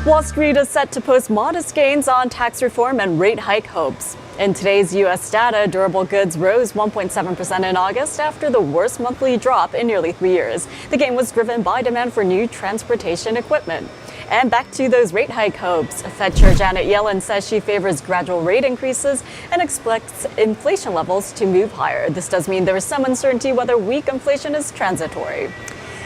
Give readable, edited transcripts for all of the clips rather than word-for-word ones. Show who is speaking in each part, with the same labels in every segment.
Speaker 1: Wall Street is set to post modest gains on tax reform and rate hike hopes. In today's U.S. data, durable goods rose 1.7% in August after the worst monthly drop in nearly 3 years. The gain was driven by demand for new transportation equipment. And back to those rate hike hopes. Fed Chair Janet Yellen says she favors gradual rate increases and expects inflation levels to move higher. This does mean there is some uncertainty whether weak inflation is transitory.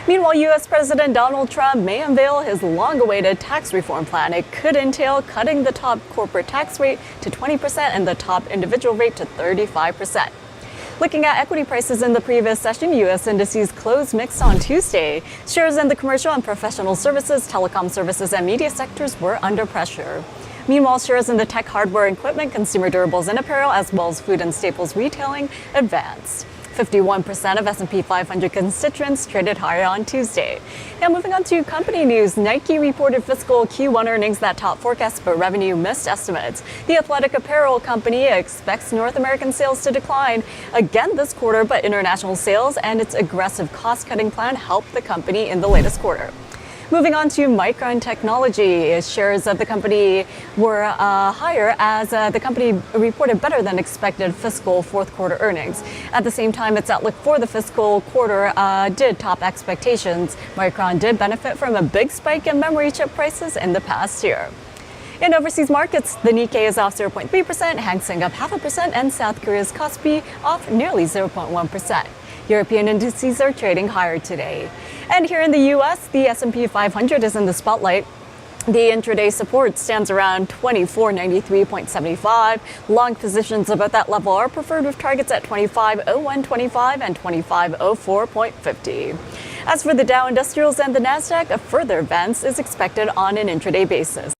Speaker 1: Meanwhile, U.S. President Donald Trump may unveil his long-awaited tax reform plan. It could entail cutting the top corporate tax rate to 20% and the top individual rate to 35%. Looking at equity prices in the previous session, U.S. indices closed mixed on Tuesday. Shares in the commercial and professional services, telecom services, and media sectors were under pressure. Meanwhile, shares in the tech, hardware, equipment, consumer durables, and apparel, as well as food and staples retailing, advanced. 51% of S&P 500 constituents traded higher on Tuesday. Now moving on to company news, Nike reported fiscal Q1 earnings that topped forecasts but revenue missed estimates. The athletic apparel company expects North American sales to decline again this quarter, but international sales and its aggressive cost-cutting plan helped the company in the latest quarter. Moving on to Micron Technology, shares of the company were higher as the company reported better than expected fiscal fourth quarter earnings. At the same time, its outlook for the fiscal quarter did top expectations. Micron did benefit from a big spike in memory chip prices in the past year. In overseas markets, the Nikkei is off 0.3%, Hang Seng up 0.5%, and South Korea's Kospi off nearly 0.1%. European indices are trading higher today. And here in the U.S., the S&P 500 is in the spotlight. The intraday support stands around 2493.75. Long positions above that level are preferred with targets at 2501.25 and 2504.50. As for the Dow Industrials and the Nasdaq, a further advance is expected on an intraday basis.